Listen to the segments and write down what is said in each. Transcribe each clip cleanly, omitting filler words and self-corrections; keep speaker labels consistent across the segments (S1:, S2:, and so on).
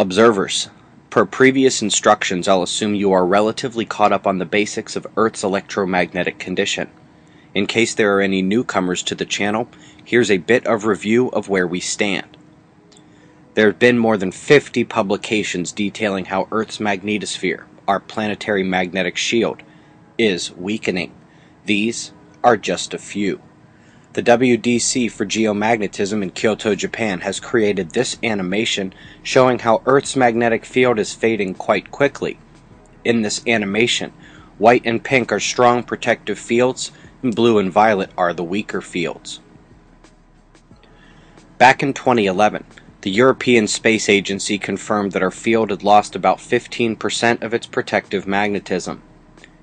S1: Observers, per previous instructions, I'll assume you are relatively caught up on the basics of Earth's electromagnetic condition. In case there are any newcomers to the channel, here's a bit of review of where we stand. There have been more than 50 publications detailing how Earth's magnetosphere, our planetary magnetic shield, is weakening. These are just a few. The WDC for Geomagnetism in Kyoto, Japan has created this animation showing how Earth's magnetic field is fading quite quickly. In this animation, white and pink are strong protective fields, and blue and violet are the weaker fields. Back in 2011, the European Space Agency confirmed that our field had lost about 15% of its protective magnetism.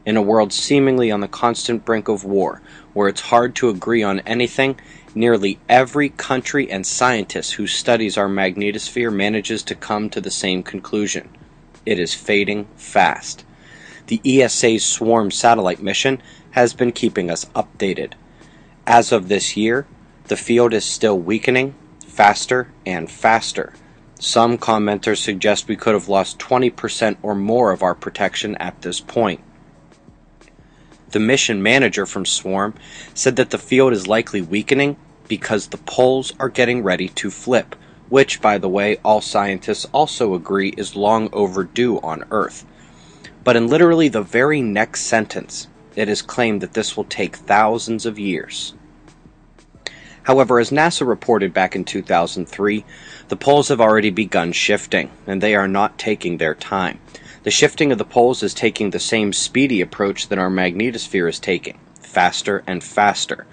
S1: In a world seemingly on the constant brink of war, where it's hard to agree on anything, nearly every country and scientist who studies our magnetosphere manages to come to the same conclusion. It is fading fast. The ESA's Swarm satellite mission has been keeping us updated. As of this year, the field is still weakening, faster and faster. Some commenters suggest we could have lost 20% or more of our protection at this point. The mission manager from Swarm said that the field is likely weakening because the poles are getting ready to flip, which, by the way, all scientists also agree is long overdue on Earth. But in literally the very next sentence, it is claimed that this will take thousands of years. However, as NASA reported back in 2003, the poles have already begun shifting, and they are not taking their time. The shifting of the poles is taking the same speedy approach that our magnetosphere is taking, faster and faster,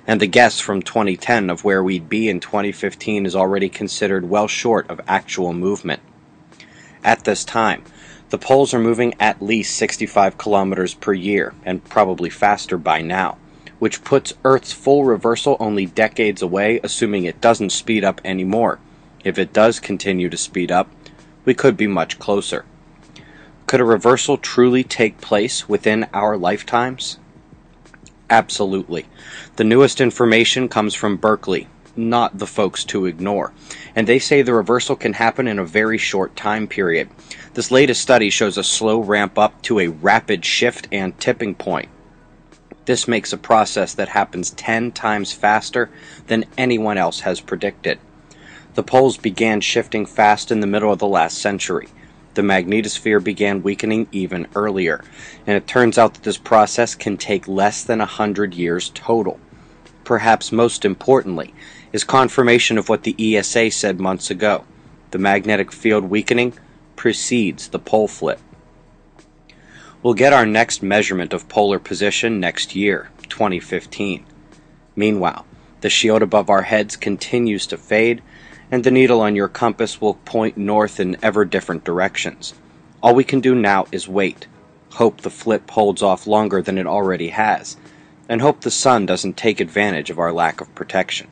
S1: and the guess from 2010 of where we'd be in 2015 is already considered well short of actual movement. At this time, the poles are moving at least 65 kilometers per year, and probably faster by now, which puts Earth's full reversal only decades away, assuming it doesn't speed up anymore. If it does continue to speed up, we could be much closer. Could a reversal truly take place within our lifetimes? Absolutely. The newest information comes from Berkeley, not the folks to ignore, and they say the reversal can happen in a very short time period. This latest study shows a slow ramp up to a rapid shift and tipping point. This makes a process that happens 10 times faster than anyone else has predicted. The poles began shifting fast in the middle of the last century. The magnetosphere began weakening even earlier, and it turns out that this process can take less than 100 years total. Perhaps most importantly is confirmation of what the ESA said months ago. The magnetic field weakening precedes the pole flip. We'll get our next measurement of polar position next year, 2015. Meanwhile, the shield above our heads continues to fade, and the needle on your compass will point north in ever different directions. All we can do now is wait, hope the flip holds off longer than it already has, and hope the sun doesn't take advantage of our lack of protection.